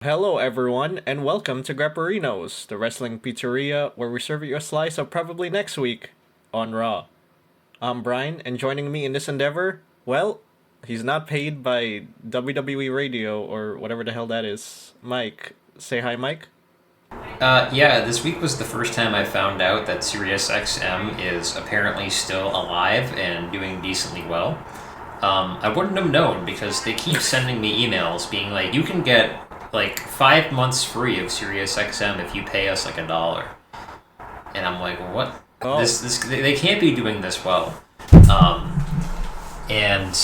Hello, everyone, and welcome to Grapperinos, the wrestling pizzeria where we serve you a slice of probably next week on Raw. I'm Bryon, and joining me in this endeavor, well, he's not paid by WWE Radio or whatever the hell that is. Mike. Say hi, Mike. Yeah, this week was the first time I found out that SiriusXM is apparently still alive and doing decently well. I wouldn't have known because they keep sending me emails being like, you can get like 5 months free of SiriusXM if you pay us like $1. And I'm like, what? Oh. They can't be doing this well. And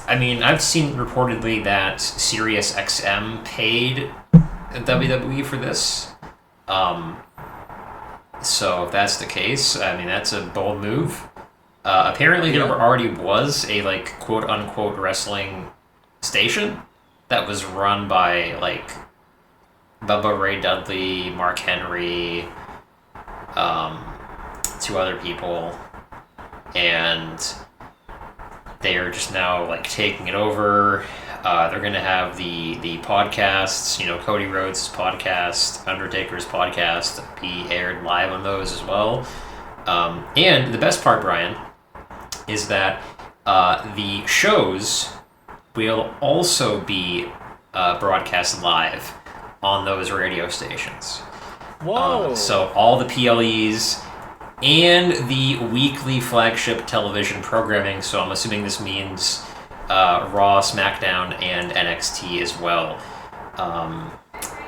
I mean, I've seen reportedly that SiriusXM paid WWE for this. So if that's the case, I mean, that's a bold move. Apparently there already was a, like, quote-unquote wrestling station that was run by, like, Bubba Ray Dudley, Mark Henry, two other people, and they are just now, like, taking it over. They're going to have the podcasts, Cody Rhodes' podcast, Undertaker's podcast, be aired live on those as well. And the best part, Bryon, is that the shows will also be broadcast live on those radio stations. Whoa! So all the PLEs and the weekly flagship television programming, so I'm assuming this means Raw, SmackDown, and NXT as well.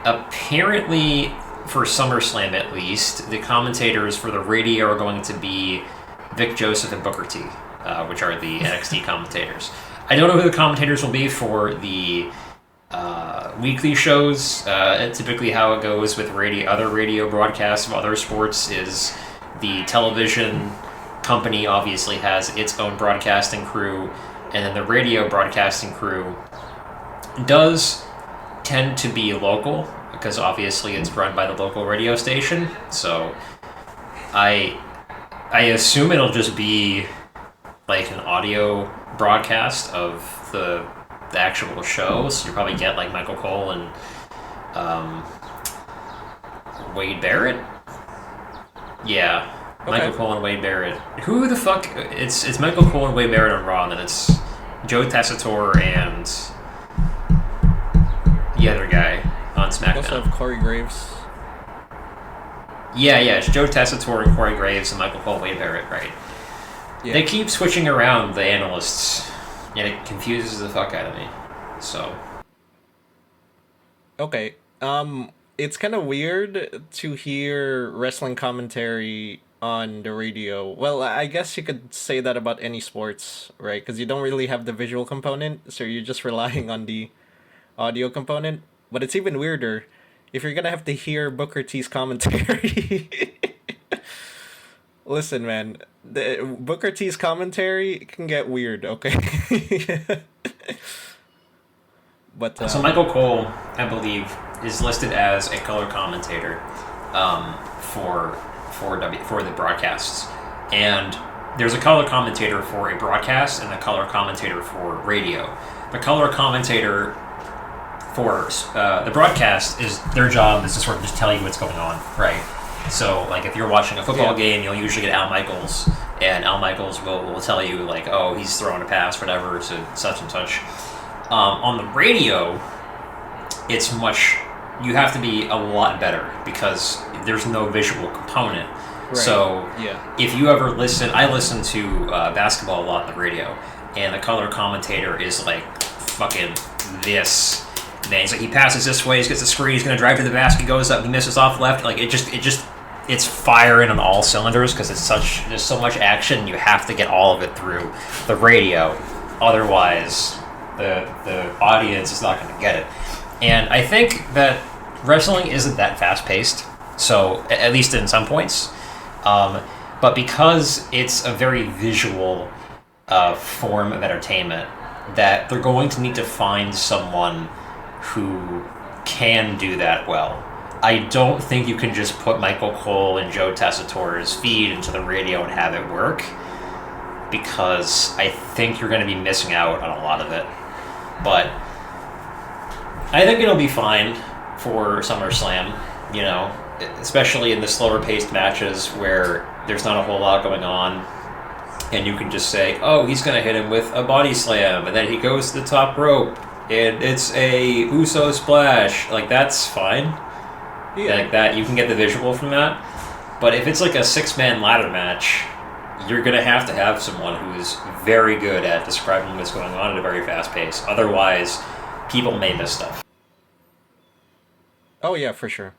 Apparently, for SummerSlam at least, the commentators for the radio are going to be Vic Joseph and Booker T, which are the NXT commentators. I don't know who the commentators will be for the weekly shows. Typically how it goes with other radio broadcasts of other sports is the television company obviously has its own broadcasting crew, and then the radio broadcasting crew does tend to be local, because obviously it's run by the local radio station. So I assume it'll just be like an audio broadcast of the actual show. So you probably get like Michael Cole and Wade Barrett. Yeah. Okay. Michael Cole and Wade Barrett. Who the fuck? It's Michael Cole and Wade Barrett on Raw, and then it's Joe Tessitore and the other guy on SmackDown. You also have Corey Graves. Yeah, it's Joe Tessitore and Corey Graves and Michael Cole, Wade Barrett, right? Yeah. They keep switching around the analysts, and it confuses the fuck out of me. So. Okay. It's kind of weird to hear wrestling commentary on the radio. Well, I guess you could say that about any sports, right? Because you don't really have the visual component, so you're just relying on the audio component. But it's even weirder if you're gonna have to hear Booker T's commentary. Listen, man, the Booker T's commentary can get weird, okay? But so Michael Cole, I believe, is listed as a color commentator for the broadcasts, and there's a color commentator for a broadcast and a color commentator for radio. The color commentator for the broadcast is their job is to sort of just tell you what's going on, right? So, like, if you're watching a football game, you'll usually get Al Michaels, and Al Michaels will tell you, like, oh, he's throwing a pass, whatever, to such and such. On the radio, you have to be a lot better because there's no visual component. Right. So, if you ever I listen to basketball a lot on the radio, and the color commentator is like, fucking this. Man, he's like, he passes this way, he gets the screen, he's going to drive to the basket, goes up, he misses off left. Like, it's firing on all cylinders because there's so much action, you have to get all of it through the radio. Otherwise, the audience is not going to get it. And I think that wrestling isn't that fast-paced, so at least in some points. But because it's a very visual form of entertainment, that they're going to need to find someone who can do that well. I don't think you can just put Michael Cole and Joe Tessitore's feed into the radio and have it work, because I think you're going to be missing out on a lot of it. But I think it'll be fine for SummerSlam, you know, especially in the slower paced matches where there's not a whole lot going on. And you can just say, oh, he's going to hit him with a body slam, and then he goes to the top rope, and it's a Uso splash. Like, that's fine. Yeah. Like that, you can get the visual from that. But if it's like a 6-man ladder match, you're going to have someone who's very good at describing what's going on at a very fast pace. Otherwise, people may miss stuff. Oh, yeah, for sure.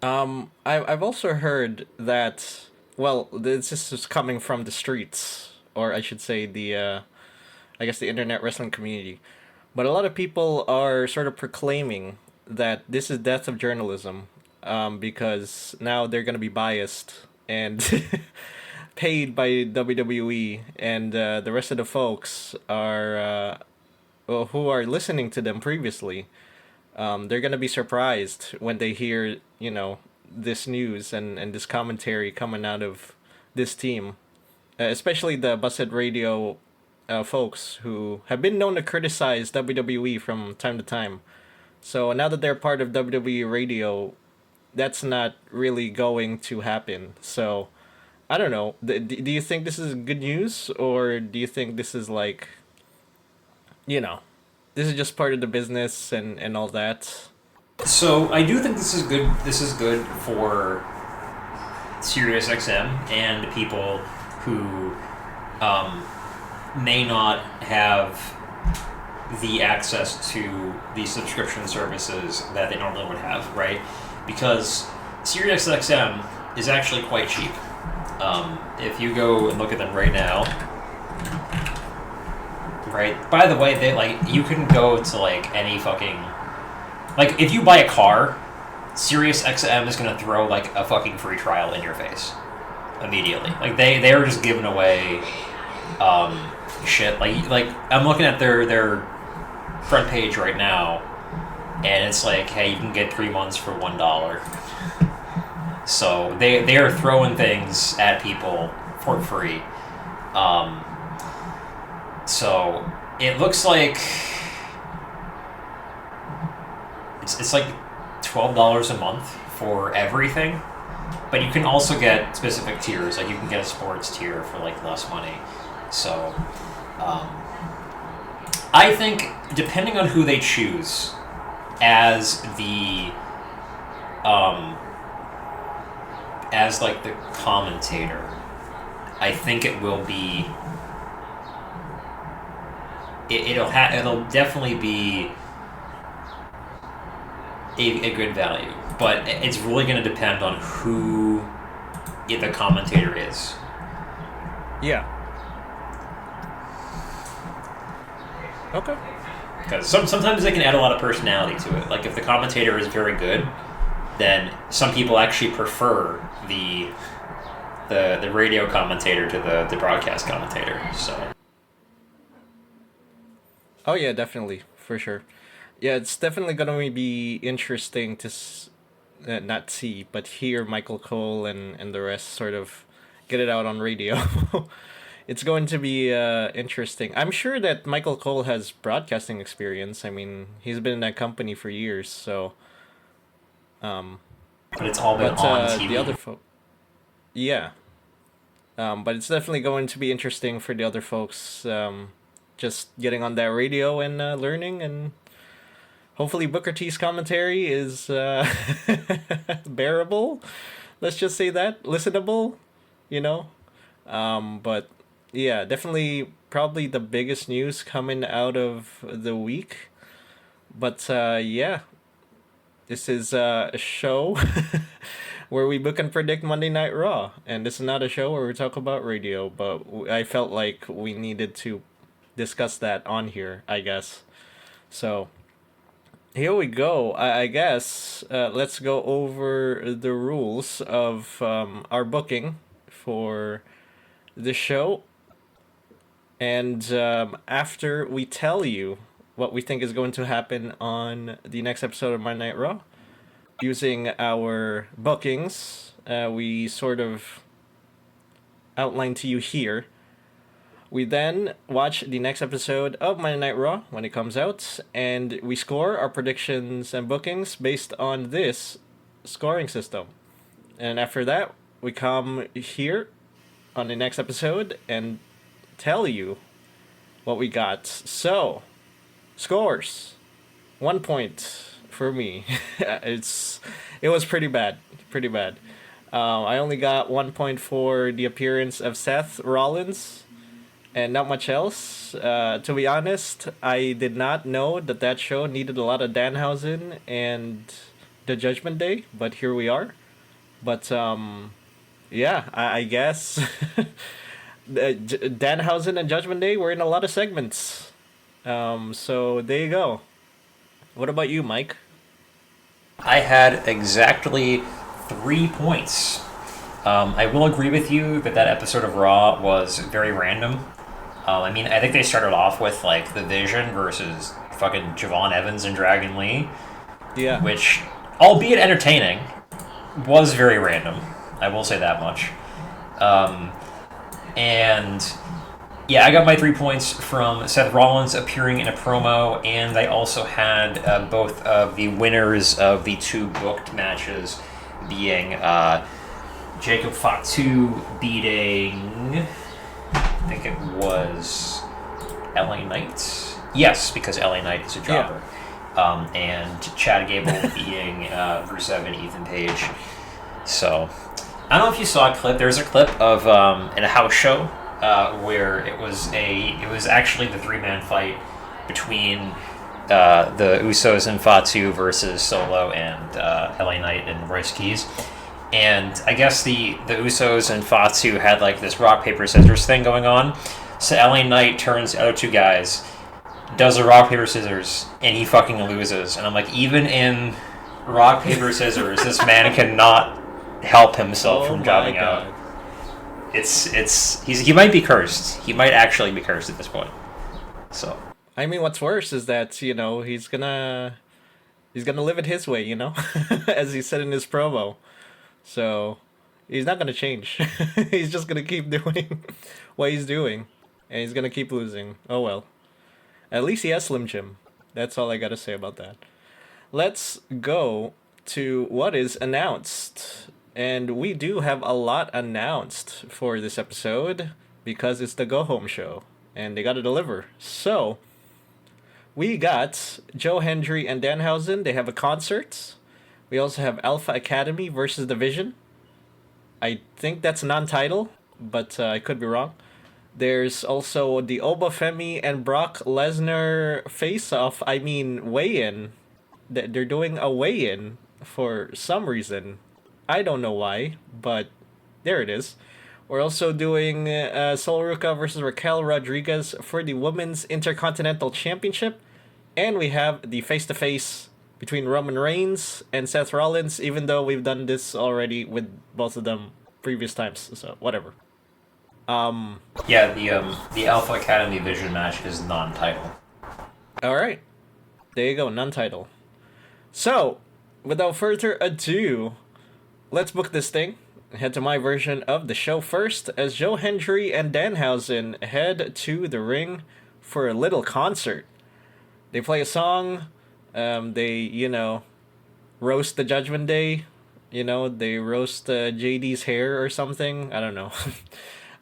I've also heard that, well, this is coming from the streets, or I should say I guess the internet wrestling community. But a lot of people are sort of proclaiming that this is death of journalism, because now they're going to be biased and paid by WWE, and the rest of the folks are who are listening to them previously. They're going to be surprised when they hear, this news and this commentary coming out of this team, especially the Busted Radio folks who have been known to criticize WWE from time to time. So now that they're part of WWE Radio, that's not really going to happen. So I don't know. Do you think this is good news, or do you think this is like, this is just part of the business and all that? So I do think this is good. This is good for SiriusXM and people who may not have the access to the subscription services that they normally would have, right? Because SiriusXM is actually quite cheap. If you go and look at them right now, right? By the way, you can go to any fucking, if you buy a car, SiriusXM is gonna throw a fucking free trial in your face immediately. They are just giving away shit. I'm looking at their front page right now, and it's hey, you can get 3 months for $1. So they are throwing things at people for free. So it looks like it's $12 a month for everything, but you can also get specific tiers. You can get a sports tier for less money. So I think depending on who they choose as the the commentator, I think it will be it'll definitely be a good value, but it's really going to depend on who the commentator is. Yeah. Okay. Because sometimes they can add a lot of personality to it. If the commentator is very good, then some people actually prefer the radio commentator to the broadcast commentator. So. Oh yeah, definitely, for sure. Yeah, it's definitely gonna be interesting to not see, but hear Michael Cole and the rest sort of get it out on radio. It's going to be interesting. I'm sure that Michael Cole has broadcasting experience. I mean, he's been in that company for years, so. But it's all been on TV. The other yeah. But it's definitely going to be interesting for the other folks. Just getting on that radio and learning, and hopefully Booker T's commentary is bearable. Let's just say that. Listenable, But yeah, definitely probably the biggest news coming out of the week. But yeah, this is a show where we book and predict Monday Night Raw. And this is not a show where we talk about radio, but I felt like we needed to discuss that on here, I guess. So here we go. I guess let's go over the rules of our booking for the show. And after we tell you what we think is going to happen on the next episode of Monday Night Raw, using our bookings, we sort of outline to you here We then watch the next episode of Monday Night Raw when it comes out, and we score our predictions and bookings based on this scoring system. And after that, we come here on the next episode and tell you what we got. So, scores. 1 point for me. It was pretty bad. Pretty bad. I only got 1 point for the appearance of Seth Rollins and not much else. To be honest, I did not know that show needed a lot of Danhausen and the Judgment Day, but here we are. But yeah, I guess Danhausen and Judgment Day were in a lot of segments. So there you go. What about you, Mike? I had exactly 3 points. I will agree with you that episode of Raw was very random. I mean, I think they started off with like The Vision versus fucking Javon Evans and Dragon Lee. Yeah. Which, albeit entertaining, was very random. I will say that much. And yeah, I got my 3 points from Seth Rollins appearing in a promo, and I also had both of the winners of the 2 booked matches being Jacob Fatu beating, I think it was LA Knight. Yes, because LA Knight is a jobber. Yeah. And Chad Gable beating Rusev and Ethan Page. So, I don't know if you saw a clip. There's a clip of in a house show where it was actually the 3-man fight between the Usos and Fatu versus Solo and LA Knight and Royce Keys. And I guess the Usos and Fatu had like this rock, paper, scissors thing going on. So LA Knight turns the other 2 guys, does a rock, paper, scissors, and he fucking loses. And I'm like, even in rock, paper, scissors, this man cannot help himself from jobbing out. He might be cursed. He might actually be cursed at this point. So I mean, what's worse is that he's gonna live it his way, as he said in his promo. So he's not gonna change. He's just gonna keep doing what he's doing, and he's gonna keep losing. Oh well. At least he has Slim Jim. That's all I gotta say about that. Let's go to what is announced. And we do have a lot announced for this episode because it's the Go Home show and they gotta deliver. So, we got Joe Hendry and Danhausen. They have a concert. We also have Alpha Academy versus Division. I think that's non-title, but I could be wrong. There's also the Obafemi and Brock Lesnar face-off. I mean, weigh-in. They're doing a weigh-in for some reason. I don't know why, but there it is. We're also doing Sol Ruca versus Raquel Rodriguez for the Women's Intercontinental Championship. And we have the face-to-face between Roman Reigns and Seth Rollins, even though we've done this already with both of them previous times. So, whatever. Yeah, the Alpha Academy Vision match is non-title. Alright. There you go, non-title. So, without further ado, let's book this thing. Head to my version of the show first, as Joe Hendry and Danhausen head to the ring for a little concert. They play a song, they, roast the Judgment Day, they roast JD's hair or something, I don't know.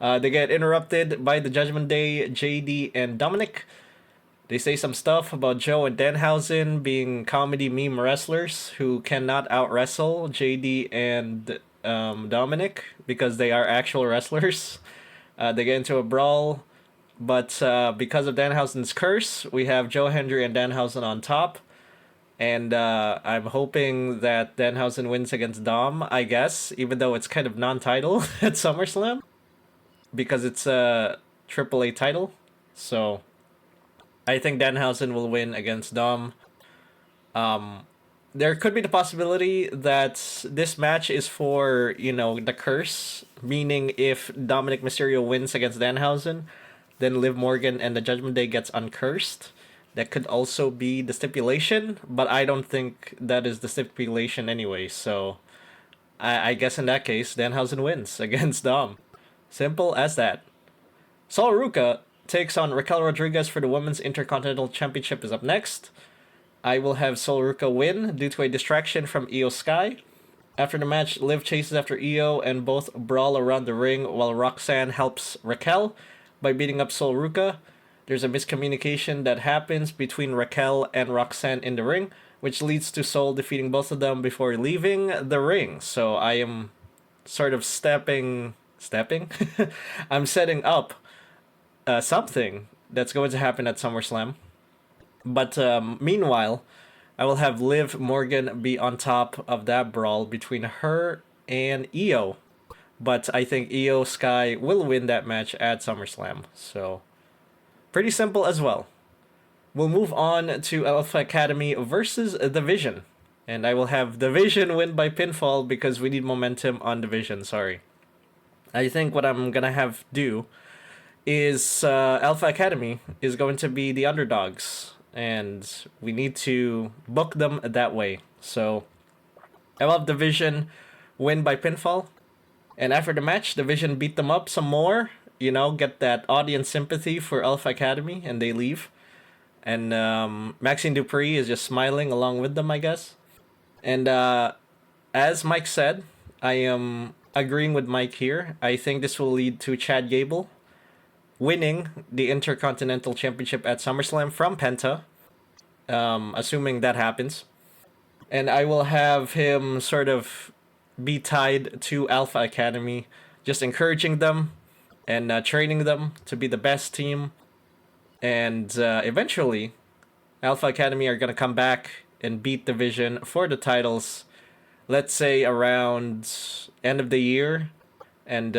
They get interrupted by the Judgment Day, JD and Dominic. They say some stuff about Joe and Danhausen being comedy meme wrestlers who cannot out-wrestle JD and Dominic because they are actual wrestlers. They get into a brawl, but because of Danhausen's curse, we have Joe Hendry and Danhausen on top. And I'm hoping that Danhausen wins against Dom, I guess, even though it's kind of non-title at SummerSlam, because it's a AAA title. So I think Danhausen will win against Dom. There could be the possibility that this match is for, the curse, meaning if Dominic Mysterio wins against Danhausen, then Liv Morgan and the Judgment Day gets uncursed. That could also be the stipulation, but I don't think that is the stipulation anyway, so I guess in that case, Danhausen wins against Dom. Simple as that. Sol Ruca takes on Raquel Rodriguez for the Women's Intercontinental Championship is up next. I will have Sol Ruca win due to a distraction from Io Sky. After the match, Liv chases after Io and both brawl around the ring while Roxanne helps Raquel by beating up Sol Ruca. There's a miscommunication that happens between Raquel and Roxanne in the ring, which leads to Sol defeating both of them before leaving the ring. So I am sort of stepping? I'm setting up something that's going to happen at SummerSlam. But meanwhile, I will have Liv Morgan be on top of that brawl between her and Io. But I think Io Sky will win that match at SummerSlam. So, pretty simple as well. We'll move on to Alpha Academy versus Division. And I will have Division win by pinfall because we need momentum on Division, sorry. I think what I'm going to have do is Alpha Academy is going to be the underdogs. And we need to book them that way. So, I will have Division win by pinfall. And after the match, Division beat them up some more. You know, get that audience sympathy for Alpha Academy, and they leave. And Maxine Dupree is just smiling along with them, I guess. And as Mike said, I am agreeing with Mike here. I think this will lead to Chad Gable winning the Intercontinental Championship at SummerSlam from Penta, assuming that happens. And I will have him sort of be tied to Alpha Academy, just encouraging them and training them to be the best team. And eventually, Alpha Academy are going to come back and beat Division for the titles, let's say around end of the year. And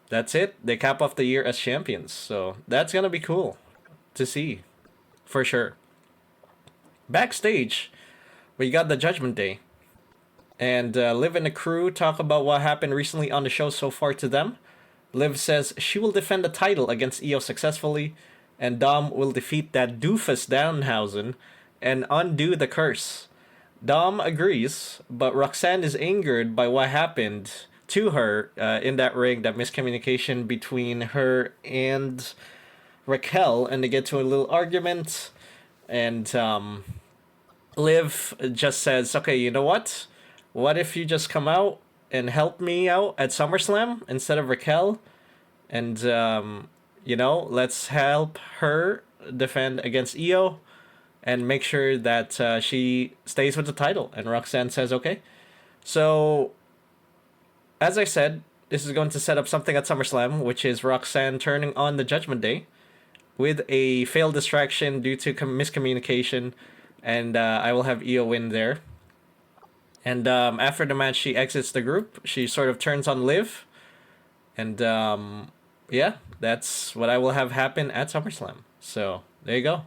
that's it. They cap off the year as champions. So that's going to be cool to see, for sure. Backstage, we got the Judgment Day. And Liv and the crew talk about what happened recently on the show so far to them. Liv says she will defend the title against Io successfully, and Dom will defeat that doofus Danhausen and undo the curse. Dom agrees, but Roxanne is angered by what happened to her in that ring, that miscommunication between her and Raquel, and they get to a little argument, and Liv just says, okay, you know what? What if you just come out and help me out at SummerSlam instead of Raquel? And, let's help her defend against Io and make sure that she stays with the title. And Roxanne says, okay. So, as I said, this is going to set up something at SummerSlam, which is Roxanne turning on the Judgment Day with a failed distraction due to miscommunication. And I will have Io win there. And after the match, she exits the group. She sort of turns on Liv. And that's what I will have happen at SummerSlam. So, there you go.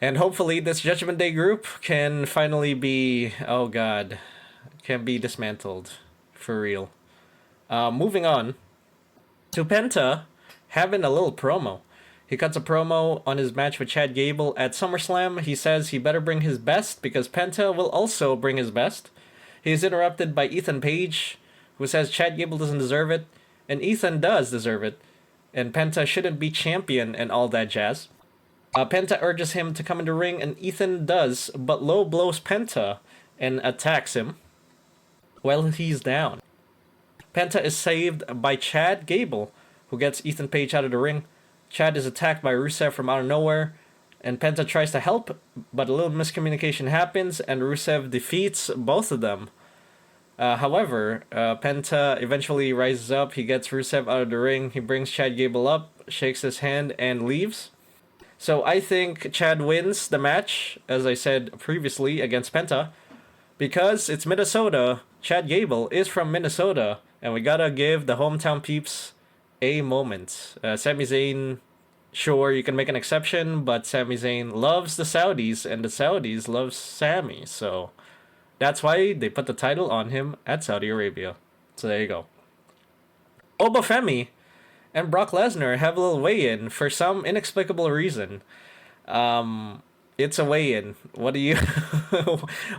And hopefully this Judgment Day group can finally be, can be dismantled. For real. Moving on to Penta having a little promo. He cuts a promo on his match with Chad Gable at SummerSlam. He says he better bring his best because Penta will also bring his best. He is interrupted by Ethan Page, who says Chad Gable doesn't deserve it, and Ethan does deserve it, and Penta shouldn't be champion and all that jazz. Penta urges him to come in the ring, and Ethan does, but low blows Penta and attacks him while he's down. Penta is saved by Chad Gable, who gets Ethan Page out of the ring. Chad is attacked by Rusev from out of nowhere, and Penta tries to help, but a little miscommunication happens, and Rusev defeats both of them. However, Penta eventually rises up, he gets Rusev out of the ring, he brings Chad Gable up, shakes his hand, and leaves. So I think Chad wins the match, as I said previously, against Penta, because it's Minnesota. Chad Gable is from Minnesota, and we gotta give the hometown peeps a moment. Sami Zayn, sure, you can make an exception, but Sami Zayn loves the Saudis, and the Saudis love Sami, so that's why they put the title on him at Saudi Arabia. So there you go. Obafemi and Brock Lesnar have a little weigh-in for some inexplicable reason. It's a weigh-in. What do you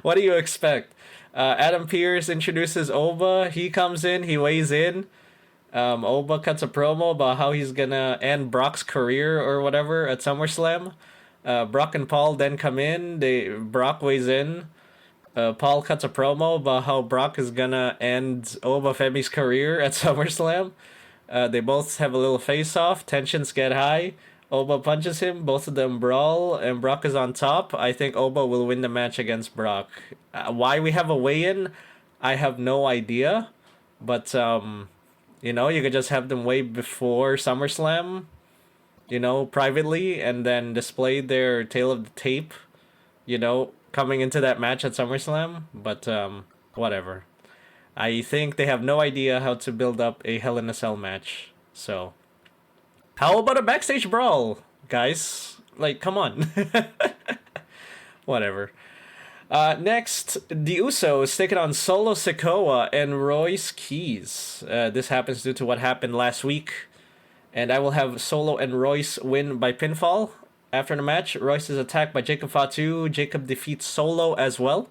what do you expect? Adam Pearce introduces Oba. He comes in. He weighs in. Oba cuts a promo about how he's gonna end Brock's career or whatever at SummerSlam. Brock and Paul then come in. Brock weighs in. Paul cuts a promo about how Brock is gonna end Oba Femi's career at SummerSlam. They both have a little face off. Tensions get high. Oba punches him. Both of them brawl, and Brock is on top. I think Oba will win the match against Brock. Why we have a weigh-in, I have no idea. But you could just have them weigh before SummerSlam, privately, and then display their tail of the tape, coming into that match at SummerSlam. But whatever. I think they have no idea how to build up a Hell in a Cell match. So, how about a backstage brawl, guys? Like, come on. Whatever. Next, the Usos taking on Solo Sikoa and Royce Keys. This happens due to what happened last week. And I will have Solo and Royce win by pinfall. After the match, Royce is attacked by Jacob Fatu. Jacob defeats Solo as well.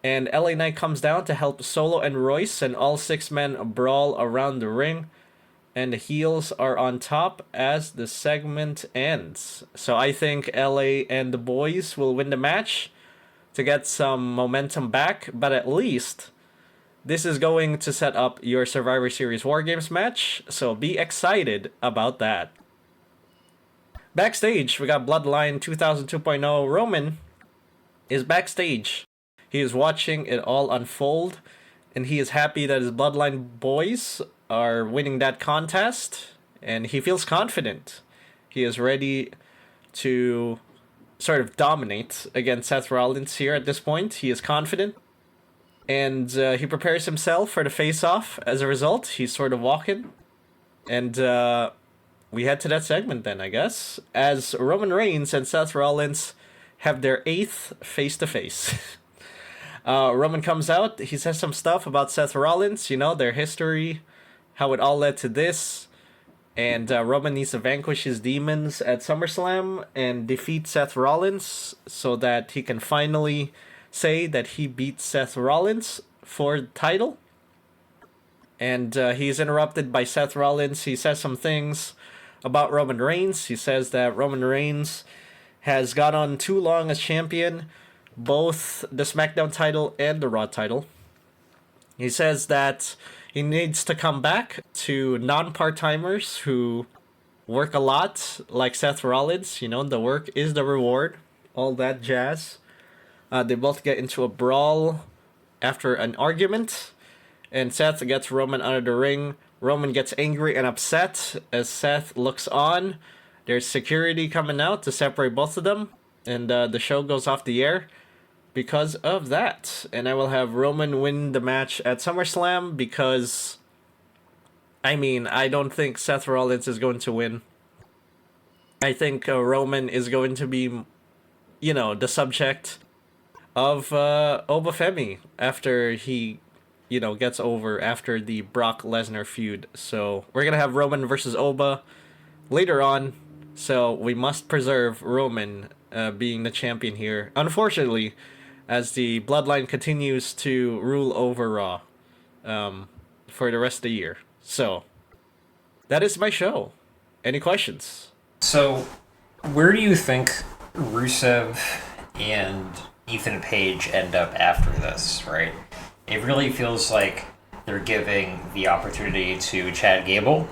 And LA Knight comes down to help Solo and Royce, and all 6 men brawl around the ring. And the heels are on top as the segment ends. So I think LA and the boys will win the match to get some momentum back. But at least this is going to set up your Survivor Series War Games match. So be excited about that. Backstage, we got Bloodline 2002.0. Roman is backstage. He is watching it all unfold, and he is happy that his Bloodline boys are winning that contest, and he feels confident. He is ready to sort of dominate against Seth Rollins here at this point. He is confident, and he prepares himself for the face-off. As a result, he's sort of walking, and we head to that segment then, I guess, as Roman Reigns and Seth Rollins have their 8th face-to-face. Roman comes out. He says some stuff about Seth Rollins, their history, how it all led to this. And Roman needs to vanquish his demons at SummerSlam and defeat Seth Rollins so that he can finally say that he beat Seth Rollins for the title. And he's interrupted by Seth Rollins. He says some things about Roman Reigns. He says that Roman Reigns has gone on too long as champion, both the SmackDown title and the Raw title. He says that he needs to come back to non-part-timers who work a lot, like Seth Rollins. The work is the reward, all that jazz. They both get into a brawl after an argument, and Seth gets Roman out of the ring. Roman gets angry and upset as Seth looks on. There's security coming out to separate both of them, and the show goes off the air because of that. And I will have Roman win the match at SummerSlam because, I don't think Seth Rollins is going to win. I think Roman is going to be, the subject of Oba Femi after he, gets over after the Brock Lesnar feud. So we're going to have Roman versus Oba later on. So we must preserve Roman being the champion here. Unfortunately, as the Bloodline continues to rule over Raw for the rest of the year. So, that is my show. Any questions? So, where do you think Rusev and Ethan Page end up after this, right? It really feels like they're giving the opportunity to Chad Gable.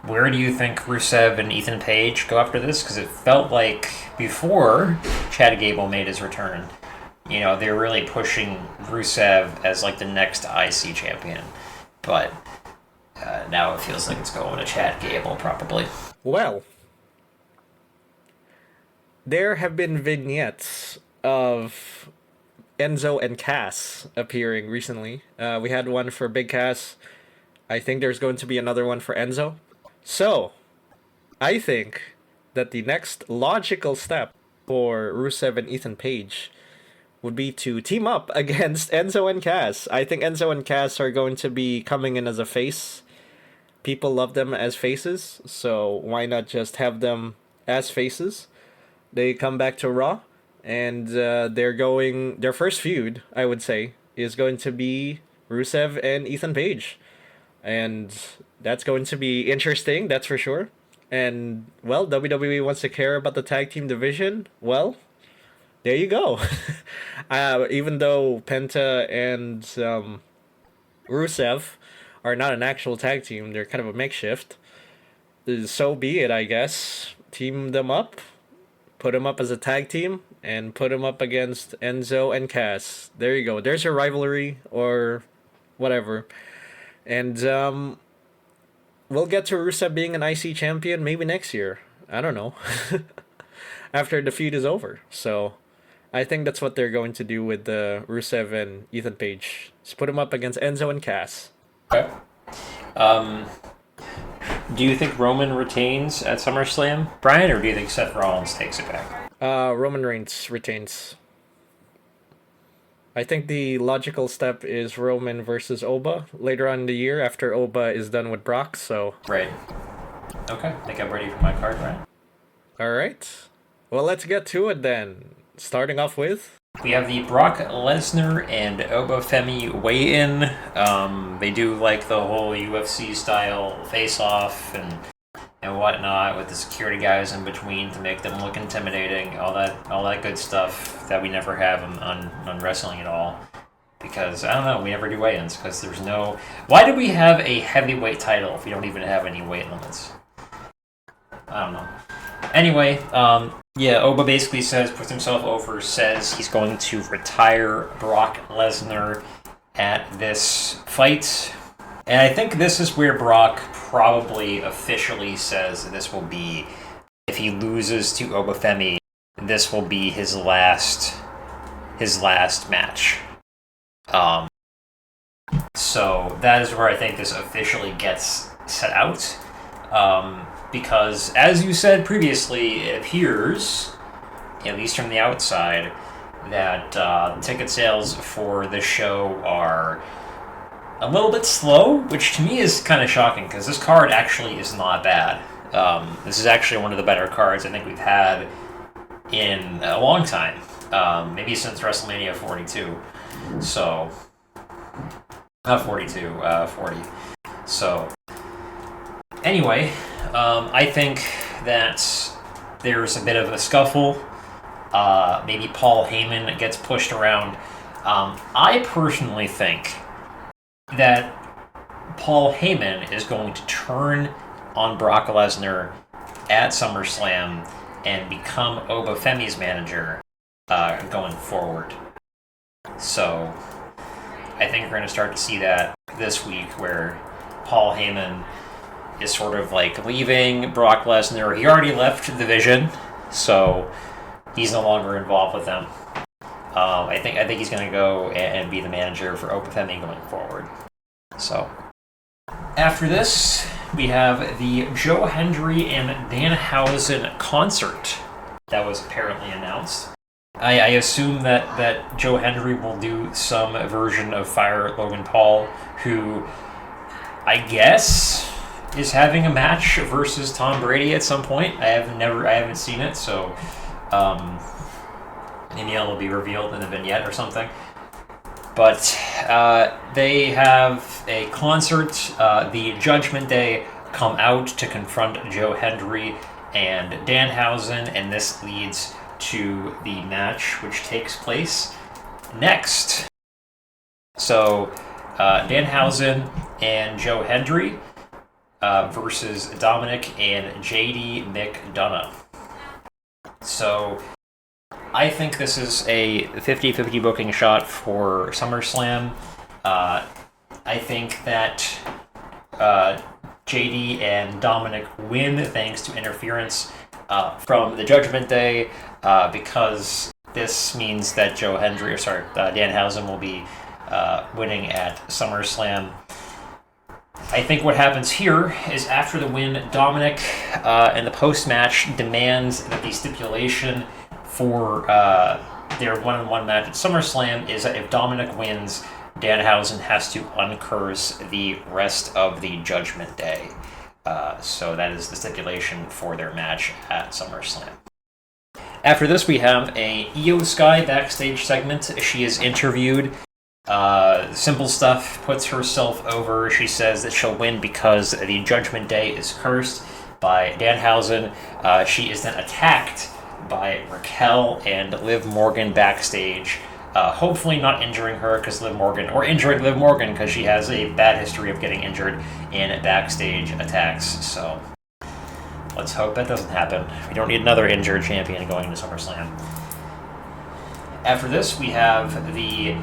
Where do you think Rusev and Ethan Page go after this? Because it felt like before Chad Gable made his return, they were really pushing Rusev as like the next IC champion. But now it feels like it's going to Chad Gable probably. Well, there have been vignettes of Enzo and Cass appearing recently. We had one for Big Cass. I think there's going to be another one for Enzo. So, I think that the next logical step for Rusev and Ethan Page would be to team up against Enzo and Cass. I think Enzo and Cass are going to be coming in as a face. People love them as faces, so why not just have them as faces? They come back to Raw, and their first feud, I would say, is going to be Rusev and Ethan Page. And that's going to be interesting, that's for sure. And, well, WWE wants to care about the tag team division. Well, there you go. Even though Penta and Rusev are not an actual tag team, they're kind of a makeshift. So be it, I guess. Team them up, put them up as a tag team, and put them up against Enzo and Cass. There you go. There's your rivalry, or whatever. And we'll get to Rusev being an IC champion maybe next year. I don't know. After the feud is over. So I think that's what they're going to do with Rusev and Ethan Page. Just put them up against Enzo and Cass. Okay. Do you think Roman retains at SummerSlam, Bryan, or do you think Seth Rollins takes it back? Roman Reigns retains. I think the logical step is Roman versus Oba later on in the year after Oba is done with Brock, so... Right. Okay, I think I'm ready for my card, Bryan. Alright. Well, let's get to it then. Starting off with... We have the Brock Lesnar and Oba Femi weigh-in. They do like the whole UFC style face-off and whatnot with the security guys in between to make them look intimidating. All that good stuff that we never have on wrestling at all. Because I don't know, we never do weigh-ins because there's no. Why do we have a heavyweight title if we don't even have any weight limits? I don't know. Anyway, Oba basically puts himself over, says he's going to retire Brock Lesnar at this fight. And I think this is where Brock probably officially says this will be, if he loses to Oba Femi, this will be his last match. So that is where I think this officially gets set out. Because, as you said previously, it appears, at least from the outside, that ticket sales for this show are a little bit slow, which to me is kind of shocking, because this card actually is not bad. This is actually one of the better cards I think we've had in a long time. Maybe since WrestleMania 42. So, not 42, 40. So, anyway... I think that there's a bit of a scuffle. Maybe Paul Heyman gets pushed around. I personally think that Paul Heyman is going to turn on Brock Lesnar at SummerSlam and become Oba Femi's manager going forward. So I think we're going to start to see that this week where Paul Heyman is sort of like leaving Brock Lesnar. He already left the division, so he's no longer involved with them. I think he's going to go and be the manager for Oba Femi going forward. So after this, we have the Joe Hendry and Danhausen concert that was apparently announced. I assume that Joe Hendry will do some version of Fire Logan Paul, who I guess is having a match versus Tom Brady at some point. I haven't seen it, so maybe it'll be revealed in the vignette or something. But they have a concert. The Judgment Day come out to confront Joe Hendry and Danhausen, and this leads to the match which takes place next. So Danhausen and Joe Hendry versus Dominic and JD McDonough. So I think this is a 50-50 booking shot for SummerSlam. I think that JD and Dominic win thanks to interference from the Judgment Day, because this means that Danhausen will be winning at SummerSlam. I think what happens here is after the win, Dominic in the post-match demands that the stipulation for their one-on-one match at SummerSlam is that if Dominic wins, Danhausen has to uncurse the rest of the Judgment Day. So that is the stipulation for their match at SummerSlam. After this, we have a Io Sky backstage segment. She is interviewed Simple Stuff puts herself over. She says that she'll win because the Judgment Day is cursed by Danhausen. She is then attacked by Raquel and Liv Morgan backstage. Hopefully not injuring her because or injuring Liv Morgan because she has a bad history of getting injured in backstage attacks. So let's hope that doesn't happen. We don't need another injured champion going into SummerSlam. After this, we have the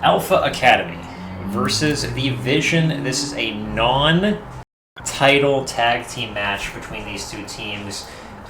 Alpha Academy versus the Vision. This is a non-title tag team match between these two teams.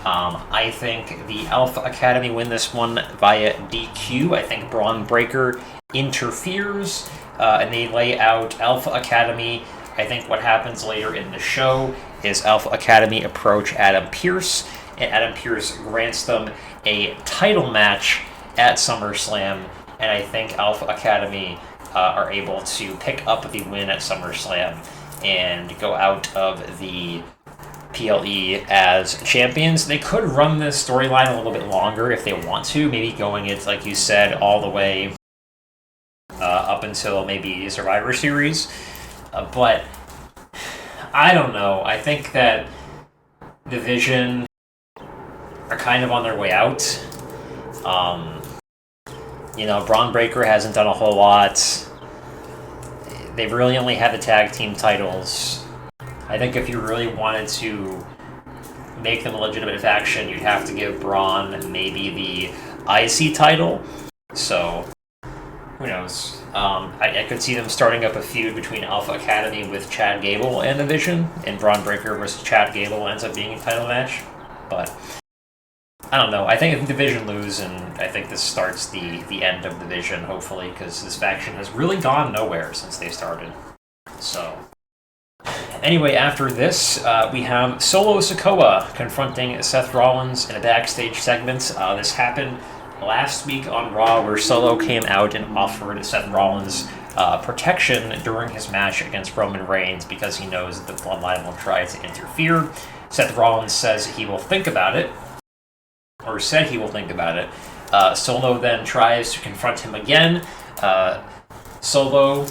I think the Alpha Academy win this one via DQ. I think Braun Breaker interferes, and they lay out Alpha Academy. I think what happens later in the show is Alpha Academy approach Adam Pearce, and Adam Pearce grants them a title match at SummerSlam, and I think Alpha Academy are able to pick up the win at SummerSlam and go out of the PLE as champions. They could run this storyline a little bit longer if they want to, maybe going it, like you said, all the way up until maybe Survivor Series. But I don't know. I think that the Vision are kind of on their way out. Braun Breaker hasn't done a whole lot. They've really only had the tag team titles. I think if you really wanted to make them a legitimate faction, you'd have to give Braun maybe the IC title. So, who knows? I could see them starting up a feud between Alpha Academy with Chad Gable and the Vision, and Braun Breaker versus Chad Gable ends up being a title match. But I don't know. I think the Vision lose, and I think this starts the end of the Vision, hopefully, because this faction has really gone nowhere since they started. So anyway, after this, we have Solo Sikoa confronting Seth Rollins in a backstage segment. This happened last week on Raw, where Solo came out and offered Seth Rollins protection during his match against Roman Reigns because he knows that the Bloodline will try to interfere. Seth Rollins says he will think about it, or said he will think about it. Solo then tries to confront him again. Solo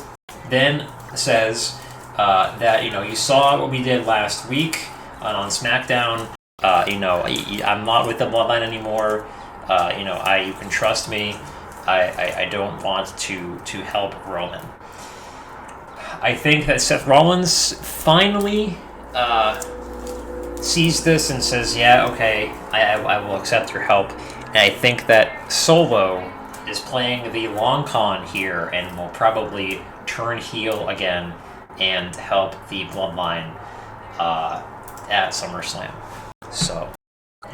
then says that, you saw what we did last week on SmackDown. I'm not with the Bloodline anymore. You can trust me. I don't want to help Roman. I think that Seth Rollins finally sees this and says, yeah, okay, I will accept your help. And I think that Solo is playing the long con here and will probably turn heel again and help the Bloodline at SummerSlam. So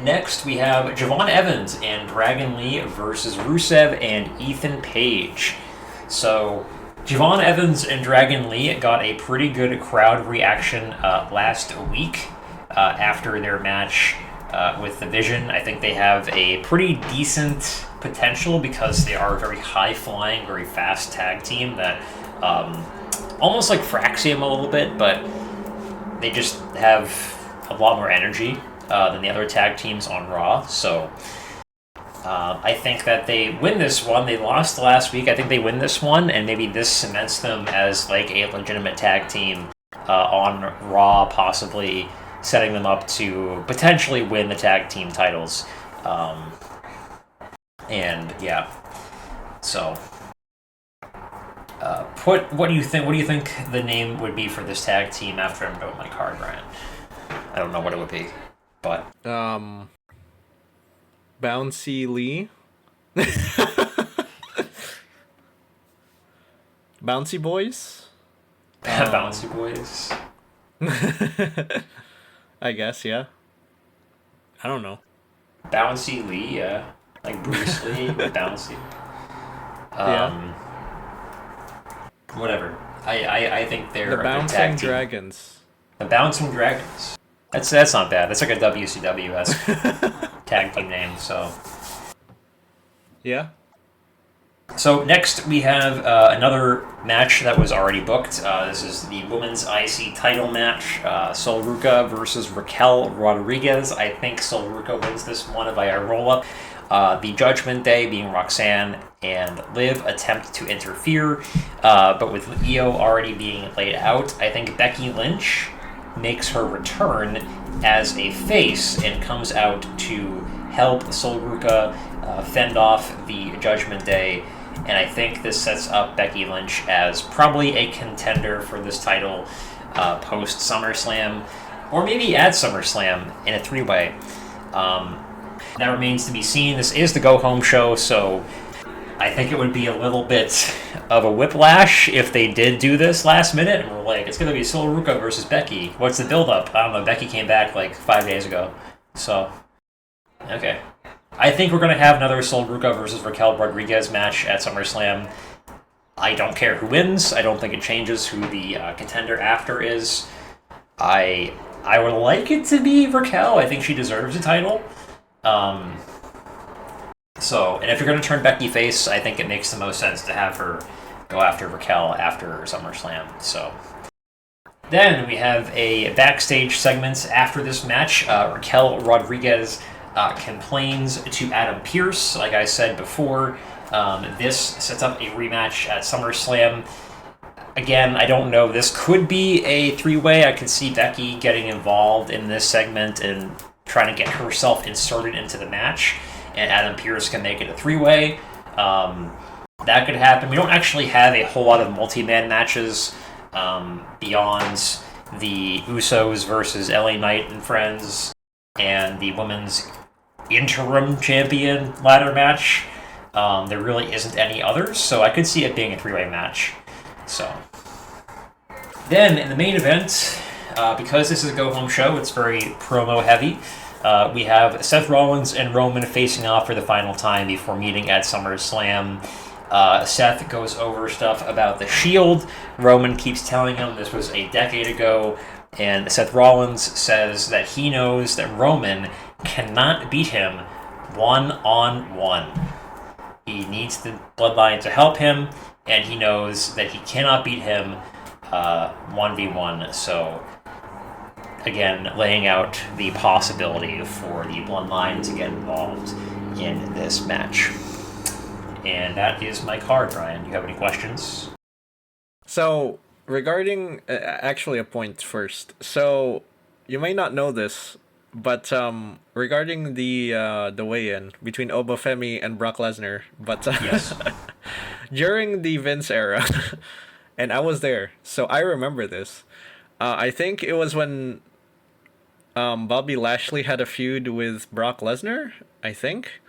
next we have Javon Evans and Dragon Lee versus Rusev and Ethan Page. So Javon Evans and Dragon Lee got a pretty good crowd reaction last week after their match with the Vision. I think they have a pretty decent potential because they are a very high-flying, very fast tag team that almost like Fraxium a little bit, but they just have a lot more energy than the other tag teams on Raw. So I think that they win this one. They lost last week. I think they win this one, and maybe this cements them as like a legitimate tag team on Raw, possibly setting them up to potentially win the tag team titles. And yeah, so what do you think? What do you think the name would be for this tag team after I'm done with my card, Ryan? I don't know what it would be, but Bouncy Lee. Bouncy Boys. Bouncy Boys. I guess, yeah. I don't know. Bouncy Lee, yeah. Like Bruce Lee, Bouncy. Yeah. Whatever. I think they're the Bouncing Dragons. The Bouncing Dragons. That's not bad. That's like a WCW-esque tag team name, so. Yeah. So next we have another match that was already booked. This is the Women's IC title match. Sol Ruca versus Raquel Rodriguez. I think Sol Ruca wins this one via roll-up. The Judgment Day, being Roxanne and Liv, attempt to interfere, but with Io already being laid out, I think Becky Lynch makes her return as a face and comes out to help Sol Ruca fend off the Judgment Day. And I think this sets up Becky Lynch as probably a contender for this title post SummerSlam, or maybe at SummerSlam in a three-way. That remains to be seen. This is the go-home show, so I think it would be a little bit of a whiplash if they did do this last minute and we're like, it's going to be Sol Ruca versus Becky. What's the build-up? I don't know. Becky came back like 5 days ago. So, okay. I think we're going to have another Sol Ruca versus Raquel Rodriguez match at SummerSlam. I don't care who wins. I don't think it changes who the contender after is. I would like it to be Raquel. I think she deserves a title. And if you're going to turn Becky face, I think it makes the most sense to have her go after Raquel after SummerSlam. So then we have a backstage segment after this match. Raquel Rodriguez complains to Adam Pearce. Like I said before, this sets up a rematch at SummerSlam. Again, I don't know. This could be a three-way. I could see Becky getting involved in this segment and trying to get herself inserted into the match, and Adam Pearce can make it a three-way. That could happen. We don't actually have a whole lot of multi-man matches beyond the Usos versus LA Knight and Friends and the women's interim champion ladder match. There really isn't any others, so I could see it being a three-way match. So then in the main event, because this is a go-home show, it's very promo-heavy. We have Seth Rollins and Roman facing off for the final time before meeting at SummerSlam. Seth goes over stuff about the Shield. Roman keeps telling him this was a decade ago, and Seth Rollins says that he knows that Roman cannot beat him one-on-one. He needs the Bloodline to help him, and he knows that he cannot beat him 1v1. So, again, laying out the possibility for the Bloodline to get involved in this match. And that is my card, Brian. Do you have any questions? So, regarding... actually, a point first. So, you may not know this, but regarding the weigh-in between Obafemi and Brock Lesnar, but yes. During the Vince era, and I was there, so I remember this. I think it was when Bobby Lashley had a feud with Brock Lesnar, I think.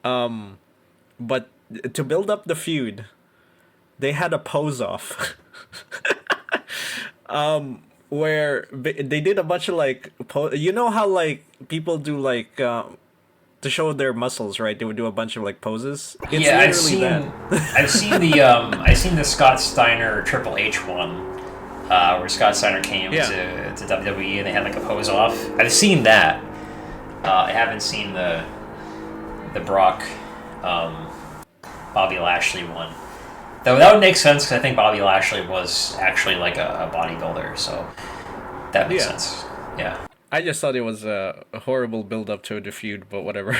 But to build up the feud, they had a pose-off. Where they did a bunch of like you know how like people do like to show their muscles, right? They would do a bunch of like poses. It's I've seen the Scott Steiner Triple H one, where Scott Steiner came to WWE and they had like a pose off. I've seen that. I haven't seen the Brock Bobby Lashley one. Though that would make sense because I think Bobby Lashley was actually like a bodybuilder, so that makes sense. Yeah. I just thought it was a horrible build-up to the feud, but whatever.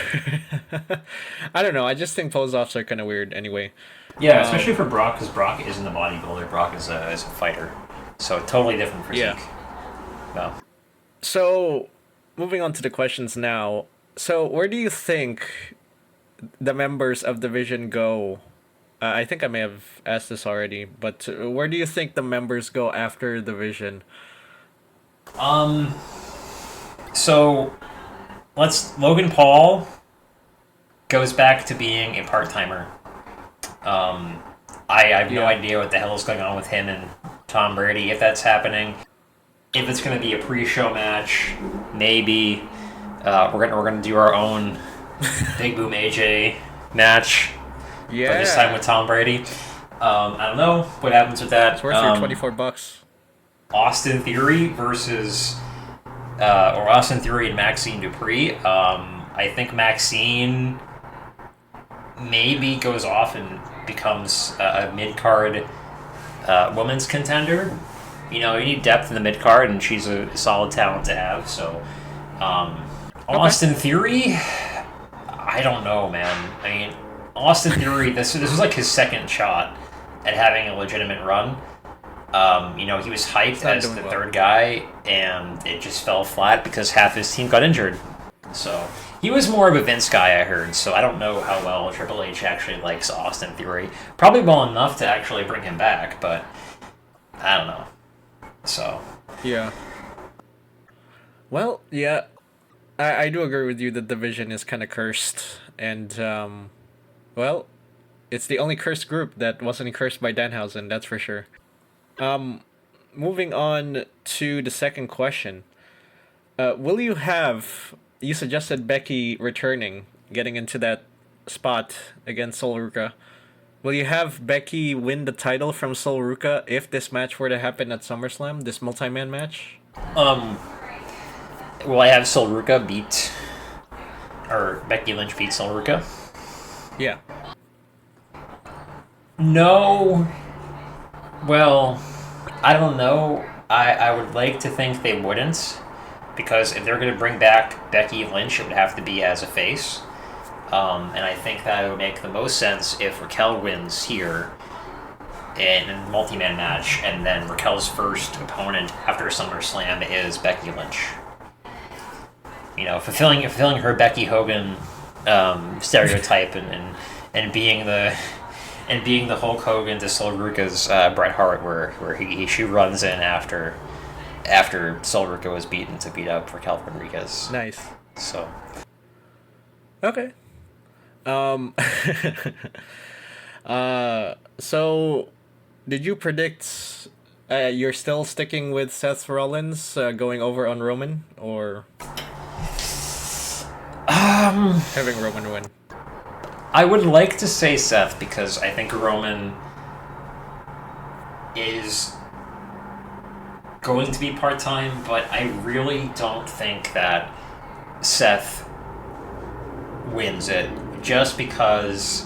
I don't know. I just think pose-offs are kind of weird anyway. Yeah, especially for Brock, because Brock isn't a bodybuilder. Brock is a fighter. So totally different physique. Yeah. No. So, moving on to the questions now. So, where do you think the members of Division go? I think I may have asked this already, but where do you think the members go after Division? So, Logan Paul goes back to being a part-timer. I have no idea what the hell is going on with him and Tom Brady, if that's happening. If it's going to be a pre-show match, maybe. We're gonna do our own Big Boom AJ match. Yeah. But this time with Tom Brady. I don't know what happens with that. It's worth your $24. Austin Theory versus... or Austin Theory and Maxine Dupree. I think Maxine maybe goes off and becomes a mid-card women's contender. You know, you need depth in the mid-card, and she's a solid talent to have. So, Austin Theory... I don't know, man. I mean, Austin Theory, this was like his second shot at having a legitimate run. He was hyped as the third guy, and it just fell flat because half his team got injured. So he was more of a Vince guy, I heard. So I don't know how well Triple H actually likes Austin Theory. Probably well enough to actually bring him back, but I don't know. So yeah. Well, yeah, I do agree with you that the division is kind of cursed, and well, it's the only cursed group that wasn't cursed by Danhausen, that's for sure. Moving on to the second question. Will you have... You suggested Becky returning, getting into that spot against Sol Ruka. Will you have Becky win the title from Sol Ruka if this match were to happen at SummerSlam, this multi-man match? Will I have Sol Ruka beat... Or Becky Lynch beat Sol Ruka? Yeah. No... Well, I don't know. I would like to think they wouldn't, because if they're going to bring back Becky Lynch, it would have to be as a face. And I think that would make the most sense if Raquel wins here in a multi-man match, and then Raquel's first opponent after SummerSlam is Becky Lynch. Fulfilling her Becky Hogan stereotype and being the... And being the Hulk Hogan to Sol Ruka's Bret Hart, where she runs in after Sol Ruka was beaten to beat up Raquel Rodriguez. Nice. So. Okay. So, did you predict? You're still sticking with Seth Rollins going over on Roman, or having Roman win? I would like to say Seth, because I think Roman is going to be part-time, but I really don't think that Seth wins it, just because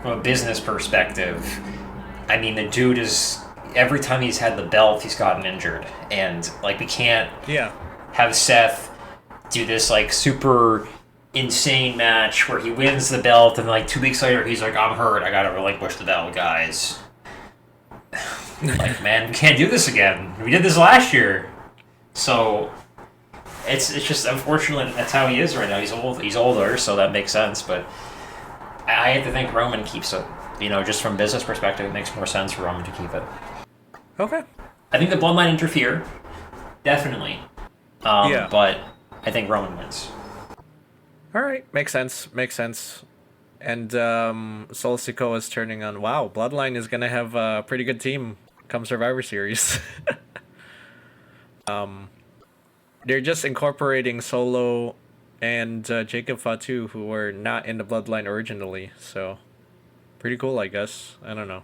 from a business perspective, I mean, the dude is... Every time he's had the belt, he's gotten injured, and, we can't have Seth do this, super... insane match where he wins the belt and 2 weeks later he's like, I'm hurt, I gotta relinquish the belt, guys. Man, we can't do this again. We did this last year. So it's just unfortunate that's how he is right now. He's older, so that makes sense, but I have to think Roman keeps it. Just from business perspective, it makes more sense for Roman to keep it. Okay. I think the Bloodline interfere, definitely. But I think Roman wins. All right, makes sense. And Sol Sikoa is turning on. Wow, Bloodline is gonna have a pretty good team come Survivor Series. They're just incorporating Solo and Jacob Fatu, who were not in the Bloodline originally. So, pretty cool, I guess. I don't know.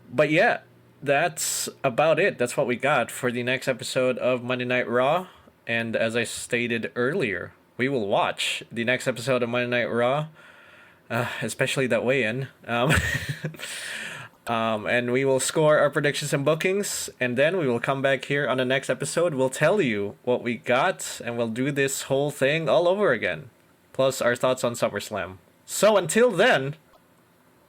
But yeah, that's about it. That's what we got for the next episode of Monday Night Raw. And as I stated earlier, we will watch the next episode of Monday Night Raw, especially that weigh-in. And we will score our predictions and bookings, and then we will come back here on the next episode. We'll tell you what we got, and we'll do this whole thing all over again, plus our thoughts on SummerSlam. So until then,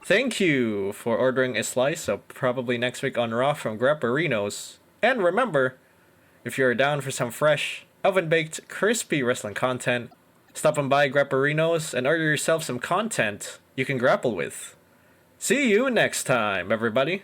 thank you for ordering a slice of probably next week on Raw from Grapperinos. And remember, if you're down for some fresh, oven-baked, crispy wrestling content, stop on by Grapperinos and order yourself some content you can grapple with. See you next time, everybody.